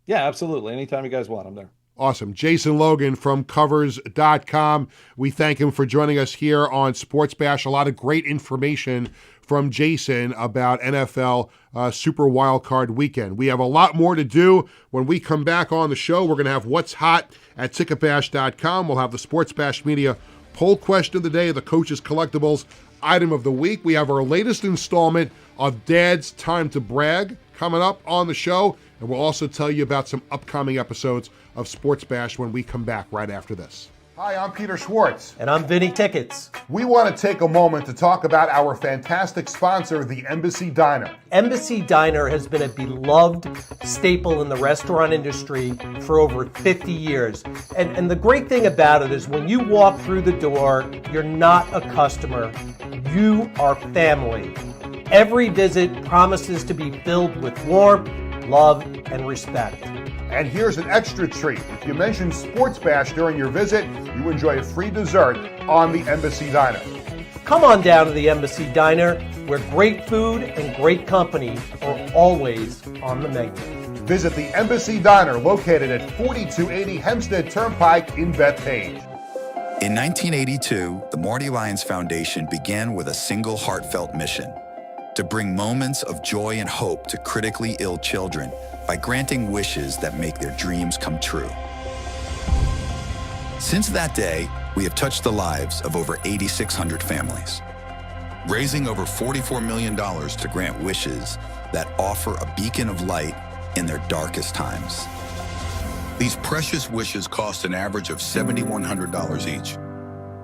Yeah, absolutely. Anytime you guys want, I'm there. Awesome. Jason Logan from Covers.com. We thank him for joining us here on Sports Bash. A lot of great information from Jason about NFL Super Wildcard Weekend. We have a lot more to do. When we come back on the show, we're going to have What's Hot at Ticketbash.com. We'll have the Sports Bash Media poll question of the day, the Coach's Collectibles item of the week. We have our latest installment of Dad's Time to Brag coming up on the show, and we'll also tell you about some upcoming episodes of Sports Bash when we come back right after this. Hi, I'm Peter Schwartz. And I'm Vinny Tickets. We want to take a moment to talk about our fantastic sponsor, the Embassy Diner. Embassy Diner has been a beloved staple in the restaurant industry for over 50 years. And the great thing about it is when you walk through the door, you're not a customer, you are family. Every visit promises to be filled with warmth, love, and respect. And here's an extra treat. If you mention Sports Bash during your visit, you enjoy a free dessert on the Embassy Diner. Come on down to the Embassy Diner, where great food and great company are always on the menu. Visit the Embassy Diner, located at 4280 Hempstead Turnpike in Bethpage. In 1982, the Marty Lyons Foundation began with a single heartfelt mission: to bring moments of joy and hope to critically ill children by granting wishes that make their dreams come true. Since that day, we have touched the lives of over 8,600 families, raising over $44 million to grant wishes that offer a beacon of light in their darkest times. These precious wishes cost an average of $7,100 each,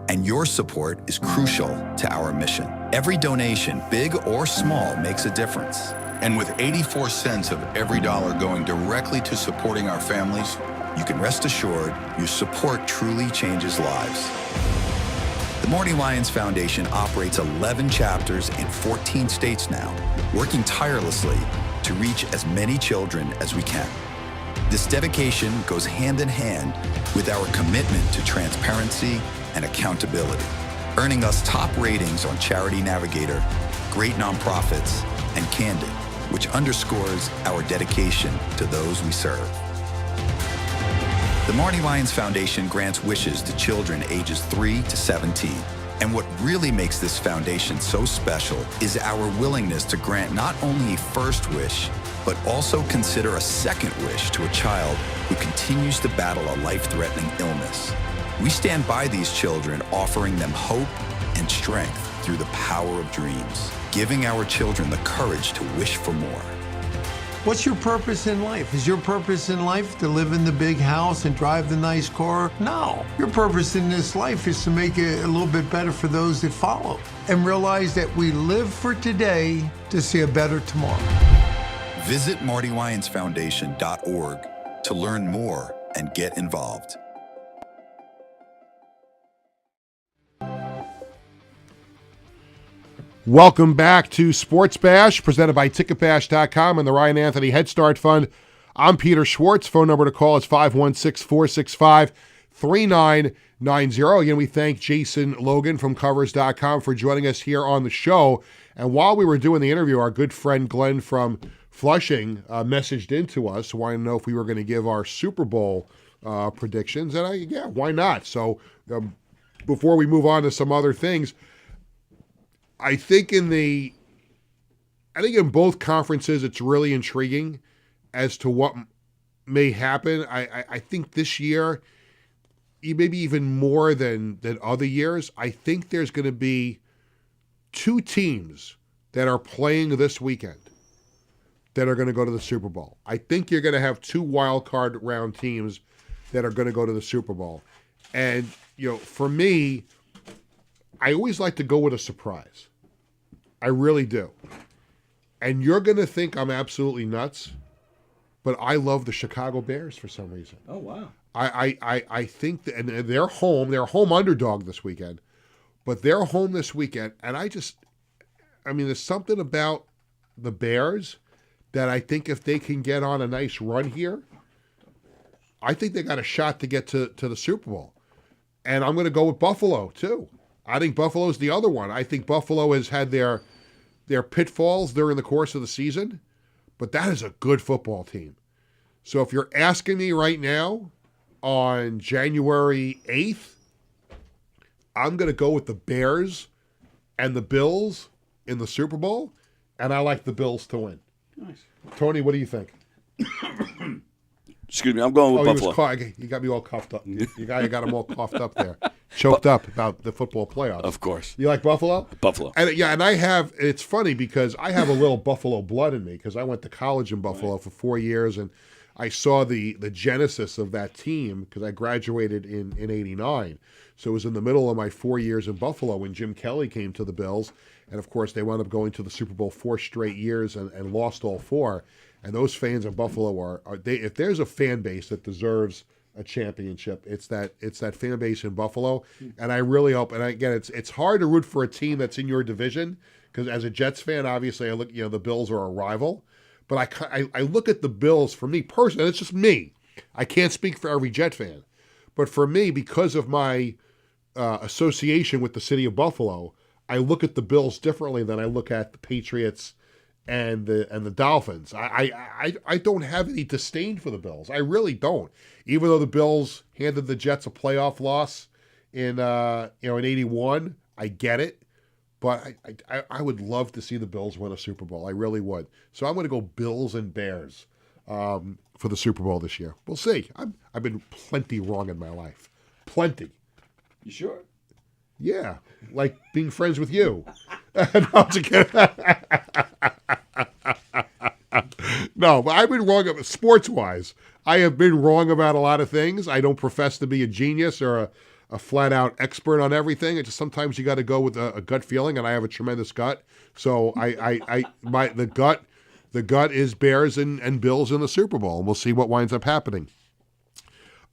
and your support is crucial to our mission. Every donation, big or small, makes a difference. And with 84 cents of every dollar going directly to supporting our families, you can rest assured your support truly changes lives. The Marty Lyons Foundation operates 11 chapters in 14 states now, working tirelessly to reach as many children as we can. This dedication goes hand in hand with our commitment to transparency and accountability, earning us top ratings on Charity Navigator, Great Nonprofits, and Candid, which underscores our dedication to those we serve. The Marty Lyons Foundation grants wishes to children ages 3 to 17. And what really makes this foundation so special is our willingness to grant not only a first wish, but also consider a second wish to a child who continues to battle a life-threatening illness. We stand by these children, offering them hope and strength through the power of dreams, giving our children the courage to wish for more. What's your purpose in life? Is your purpose in life to live in the big house and drive the nice car? No. Your purpose in this life is to make it a little bit better for those that follow and realize that we live for today to see a better tomorrow. Visit MartyLyonsFoundation.org to learn more and get involved. Welcome back to Sports Bash, presented by TicketBash.com and the Ryan Anthony Head Start Fund. I'm Peter Schwartz. Phone number to call is 516-465-3990. Again, we thank Jason Logan from Covers.com for joining us here on the show. And while we were doing the interview, our good friend Glenn from Flushing messaged into us, wanting to know if we were going to give our Super Bowl predictions. And yeah, why not? So before we move on to some other things, I think in both conferences, it's really intriguing as to what may happen. I think this year, maybe even more than other years, I think there's going to be two teams that are playing this weekend that are going to go to the Super Bowl. I think you're going to have two wild card round teams that are going to go to the Super Bowl. And, for me, I always like to go with a surprise. I really do. And you're going to think I'm absolutely nuts, but I love the Chicago Bears for some reason. Oh, wow. I think that, and they're home underdog this weekend, but they're home this weekend. And there's something about the Bears that I think if they can get on a nice run here, I think they got a shot to get to the Super Bowl. And I'm going to go with Buffalo, too. I think Buffalo's the other one. I think Buffalo has had their pitfalls during the course of the season, but that is a good football team. So if you're asking me right now on January 8th, I'm going to go with the Bears and the Bills in the Super Bowl, and I like the Bills to win. Nice. Tony, what do you think? Excuse me, I'm going with Buffalo. You got me all cuffed up. You got him all coughed up there. Choked up about the football playoffs. Of course. You like Buffalo? Buffalo. And it's funny because I have a little Buffalo blood in me because I went to college in Buffalo for 4 years, and I saw the genesis of that team because I graduated in '89. So it was in the middle of my 4 years in Buffalo when Jim Kelly came to the Bills. And of course, they wound up going to the Super Bowl 4 straight years and lost all 4. And those fans of Buffalo are they, if there's a fan base that deserves a championship, it's that fan base in Buffalo. And I really hope, and again, it's hard to root for a team that's in your division because as a Jets fan, obviously I look, the Bills are a rival. But I look at the Bills, for me personally, and it's just me. I can't speak for every Jet fan. But for me, because of my association with the city of Buffalo, I look at the Bills differently than I look at the Patriots and the Dolphins. I don't have any disdain for the Bills. I really don't. Even though the Bills handed the Jets a playoff loss in '81, I get it. But I would love to see the Bills win a Super Bowl. I really would. So I'm going to go Bills and Bears for the Super Bowl this year. We'll see. I've been plenty wrong in my life. Plenty. You sure? Yeah, like being friends with you. No, I'm just kidding. No, but I've been wrong sports-wise. I have been wrong about a lot of things. I don't profess to be a genius or a flat-out expert on everything. It's just sometimes you got to go with a gut feeling, and I have a tremendous gut. So the gut is Bears and Bills in the Super Bowl, and we'll see what winds up happening.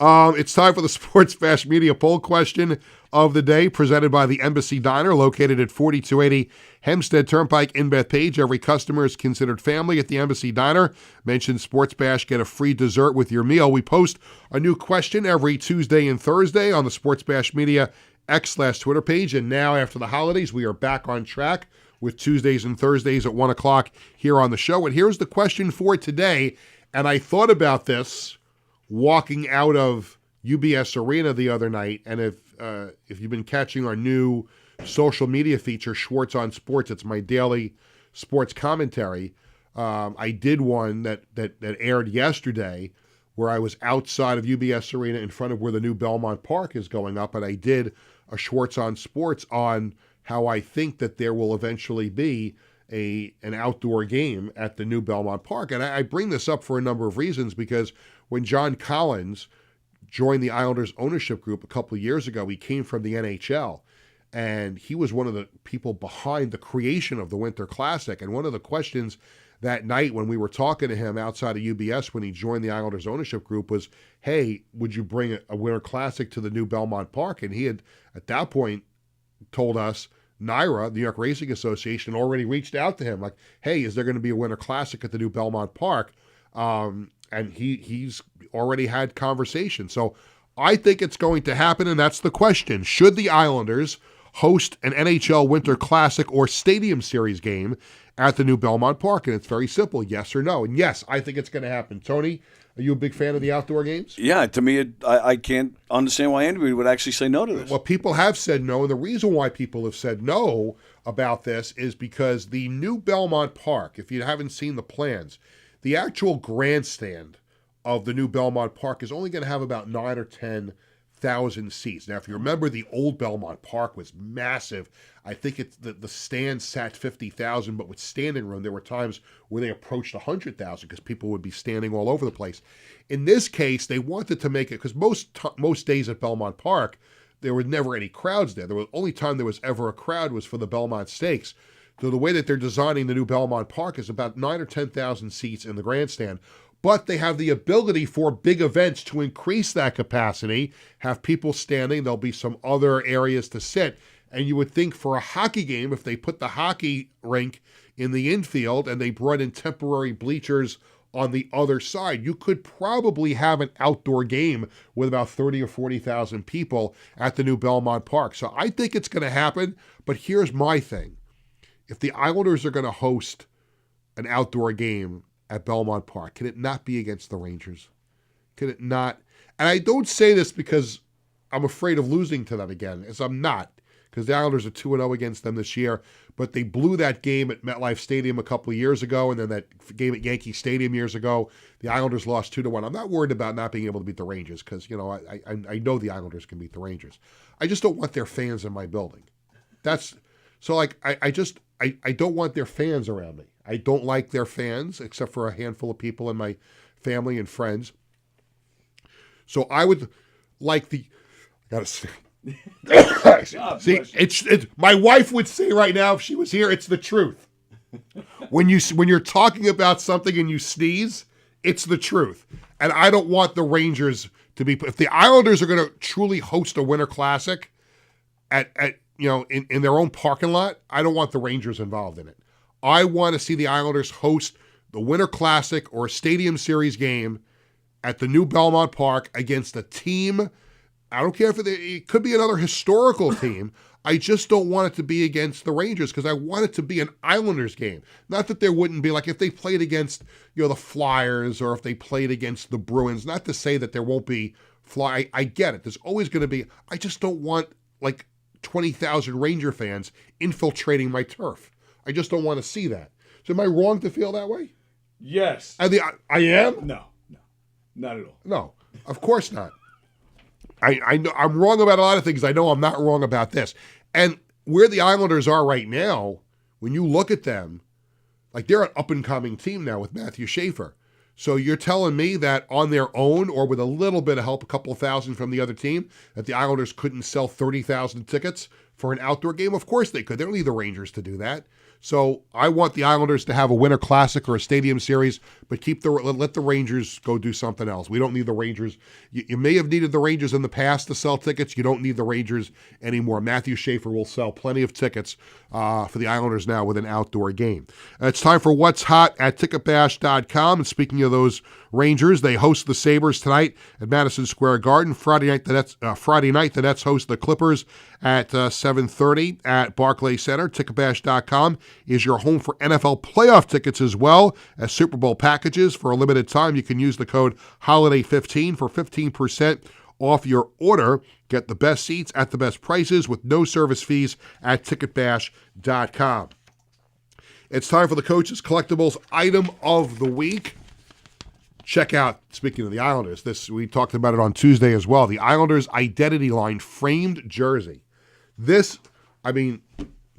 It's time for the Sports Bash Media poll question of the day, presented by the Embassy Diner, located at 4280 Hempstead Turnpike in Bethpage. Every customer is considered family at the Embassy Diner. Mention Sports Bash, get a free dessert with your meal. We post a new question every Tuesday and Thursday on the Sports Bash Media X/Twitter page. And now, after the holidays, we are back on track with Tuesdays and Thursdays at 1 o'clock here on the show. And here's the question for today. And I thought about this walking out of UBS Arena the other night, and if you've been catching our new social media feature, Schwartz on Sports, it's my daily sports commentary. I did one that aired yesterday where I was outside of UBS Arena in front of where the new Belmont Park is going up, and I did a Schwartz on Sports on how I think that there will eventually be an outdoor game at the new Belmont Park. And I bring this up for a number of reasons, because when John Collins joined the Islanders ownership group a couple of years ago, he came from the NHL, and he was one of the people behind the creation of the Winter Classic. And one of the questions that night when we were talking to him outside of UBS when he joined the Islanders ownership group was, hey, would you bring a Winter Classic to the new Belmont Park? And he had, at that point, told us NYRA, the New York Racing Association, already reached out to him like, hey, is there going to be a Winter Classic at the new Belmont Park? And he's already had conversations. So I think it's going to happen, and that's the question. Should the Islanders host an NHL Winter Classic or Stadium Series game at the new Belmont Park? And it's very simple, yes or no. And yes, I think it's going to happen. Tony, are you a big fan of the outdoor games? Yeah, to me, I can't understand why anybody would actually say no to this. Well, people have said no, and the reason why people have said no about this is because the new Belmont Park, if you haven't seen the plans, the actual grandstand of the new Belmont Park is only going to have about 9,000 or 10,000 seats. Now, if you remember, the old Belmont Park was massive. I think it's the stand sat 50,000, but with standing room, there were times where they approached 100,000 because people would be standing all over the place. In this case, they wanted to make it, because most days at Belmont Park, there were never any crowds there. The only time there was ever a crowd was for the Belmont Stakes. So the way that they're designing the new Belmont Park is about 9,000 or 10,000 seats in the grandstand. But they have the ability for big events to increase that capacity, have people standing. There'll be some other areas to sit. And you would think for a hockey game, if they put the hockey rink in the infield and they brought in temporary bleachers on the other side, you could probably have an outdoor game with about 30 or 40,000 people at the new Belmont Park. So I think it's going to happen. But here's my thing. If the Islanders are going to host an outdoor game at Belmont Park, can it not be against the Rangers? Can it not? And I don't say this because I'm afraid of losing to them again, as I'm not, because the Islanders are 2-0 against them this year. But they blew that game at MetLife Stadium a couple of years ago, and then that game at Yankee Stadium years ago. The Islanders lost 2-1. I'm not worried about not being able to beat the Rangers because, I know the Islanders can beat the Rangers. I just don't want their fans in my building. I don't want their fans around me. I don't like their fans, except for a handful of people in my family and friends. So I would like I gotta say, see, it's my wife would say right now if she was here, it's the truth. When you're talking about something and you sneeze, it's the truth. And I don't want the Rangers to be. If the Islanders are going to truly host a Winter Classic at in their own parking lot, I don't want the Rangers involved in it. I want to see the Islanders host the Winter Classic or a Stadium Series game at the new Belmont Park against a team. I don't care if it could be another historical team. I just don't want it to be against the Rangers because I want it to be an Islanders game. Not that there wouldn't be, like if they played against the Flyers or if they played against the Bruins, not to say that there won't be I get it. There's always going to be, I just don't want like 20,000 Ranger fans infiltrating my turf. I just don't want to see that. So am I wrong to feel that way? Yes. I am? No, not at all. No, of course not. I know I'm wrong about a lot of things. I know I'm not wrong about this. And where the Islanders are right now, when you look at them, like they're an up-and-coming team now with Matthew Schaefer. So you're telling me that on their own or with a little bit of help, a couple of thousand from the other team, that the Islanders couldn't sell 30,000 tickets for an outdoor game? Of course they could. They don't need the Rangers to do that. So I want the Islanders to have a Winter Classic or a Stadium Series, but let the Rangers go do something else. We don't need the Rangers. You may have needed the Rangers in the past to sell tickets. You don't need the Rangers anymore. Matthew Schaefer will sell plenty of tickets for the Islanders now with an outdoor game. It's time for What's Hot at ticketbash.com. And speaking of those Rangers, they host the Sabres tonight at Madison Square Garden. Friday night, the Nets host the Clippers at 7:30 at Barclays Center. Ticketbash.com is your home for NFL playoff tickets as well as Super Bowl packages. For a limited time, you can use the code HOLIDAY15 for 15% off your order. Get the best seats at the best prices with no service fees at ticketbash.com. It's time for the Coach's Collectibles item of the week. Check out, speaking of the Islanders, we talked about it on Tuesday as well, the Islanders Identity Line framed jersey.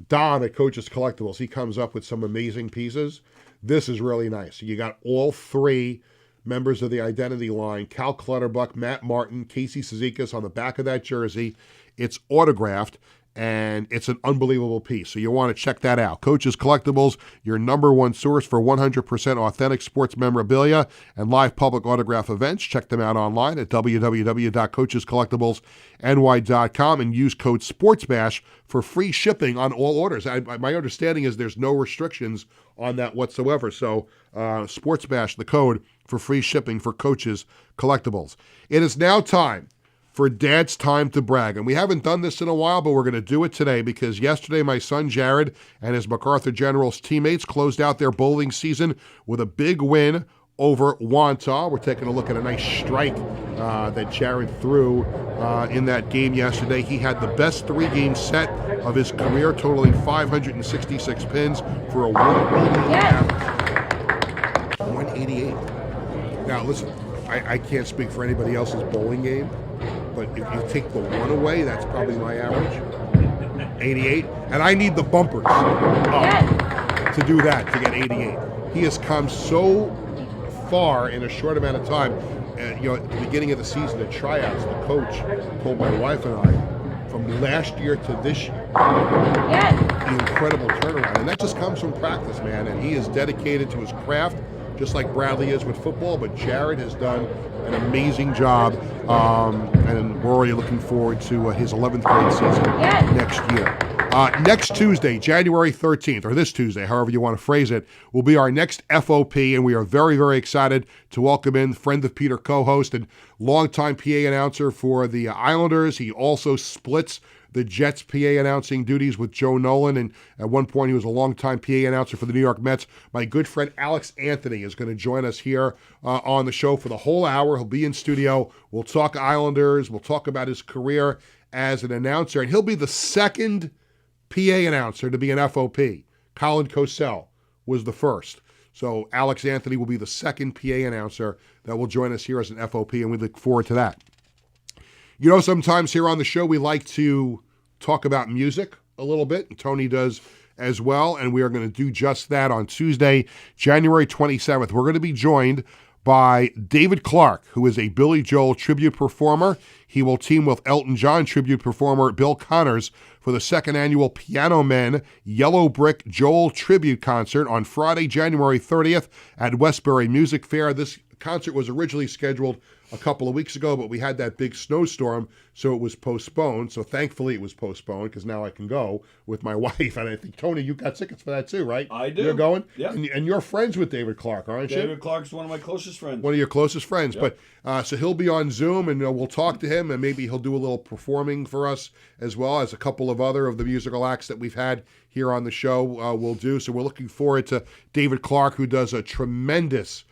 Don at Coach's Collectibles, he comes up with some amazing pieces. This is really nice. You got all three members of the Identity Line, Cal Clutterbuck, Matt Martin, Casey Cizikas on the back of that jersey. It's autographed, and it's an unbelievable piece. So you want to check that out. Coach's Collectibles, your number one source for 100% authentic sports memorabilia and live public autograph events. Check them out online at www.coachescollectiblesny.com and use code SPORTSBASH for free shipping on all orders. My understanding is there's no restrictions on that whatsoever. So SPORTSBASH, the code for free shipping for Coach's Collectibles. It is now time for Dad's Time to Brag. And we haven't done this in a while, but we're going to do it today because yesterday my son Jared and his MacArthur Generals teammates closed out their bowling season with a big win over Wantagh. We're taking a look at a nice strike that Jared threw in that game yesterday. He had the best three-game set of his career, totaling 566 pins for a 188. Now, listen, I can't speak for anybody else's bowling game, but if you take the one away, that's probably my average, 88. And I need the bumpers to do that, to get 88. He has come so far in a short amount of time. At the beginning of the season at tryouts, the coach told my wife and I, from last year to this year, the incredible turnaround. And that just comes from practice, man. And he is dedicated to his craft, just like Bradley is with football. But Jared has done an amazing job. And we're already looking forward to his 11th grade season next year. Next Tuesday, January 13th, or this Tuesday, however you want to phrase it, will be our next FOP, and we are very, very excited to welcome in friend of Peter co-host and longtime PA announcer for the Islanders. He also splits the Jets PA announcing duties with Joe Nolan, and at one point he was a longtime PA announcer for the New York Mets. My good friend Alex Anthony is going to join us here on the show for the whole hour. He'll be in studio. We'll talk Islanders. We'll talk about his career as an announcer, and he'll be the second PA announcer to be an FOP. Colin Cosell was the first. So Alex Anthony will be the second PA announcer that will join us here as an FOP, and we look forward to that. Sometimes here on the show we like to talk about music a little bit, and Tony does as well, and we are going to do just that on Tuesday, January 27th. We're going to be joined by David Clark, who is a Billy Joel tribute performer. He will team with Elton John tribute performer Bill Connors for the second annual Piano Men Yellow Brick Joel Tribute Concert on Friday, January 30th at Westbury Music Fair. This concert was originally scheduled a couple of weeks ago, but we had that big snowstorm, so it was postponed. So thankfully it was postponed because now I can go with my wife. And I think, Tony, you got tickets for that too, right? I do. You're going? Yeah. And you're friends with David Clark, aren't you? David Clark's one of my closest friends. One of your closest friends. Yep. But so he'll be on Zoom, and we'll talk to him, and maybe he'll do a little performing for us as well as a couple of other of the musical acts that we've had here on the show will do. So we're looking forward to David Clark, who does a tremendous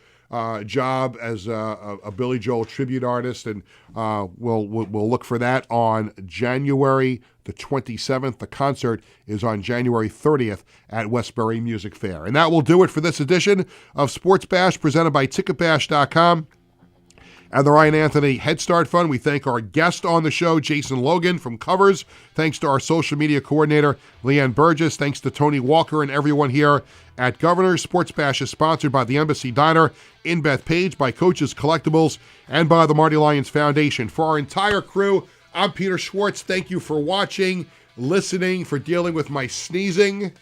job as a Billy Joel tribute artist, and we'll look for that on January the 27th. The concert is on January 30th at Westbury Music Fair. And that will do it for this edition of Sports Bash presented by TicketBash.com and the Ryan Anthony Head Start Fund. We thank our guest on the show, Jason Logan from Covers. Thanks to our social media coordinator, Leanne Burgess. Thanks to Tony Walker and everyone here at Governor. Sports Bash is sponsored by the Embassy Diner in Bethpage, by Coaches Collectibles, and by the Marty Lyons Foundation. For our entire crew, I'm Peter Schwartz. Thank you for watching, listening, for dealing with my sneezing,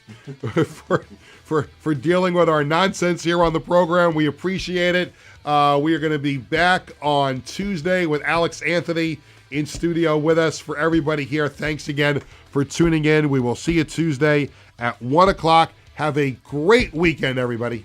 for dealing with our nonsense here on the program. We appreciate it. We are going to be back on Tuesday with Alex Anthony in studio with us. For everybody here, thanks again for tuning in. We will see you Tuesday at 1 o'clock. Have a great weekend, everybody.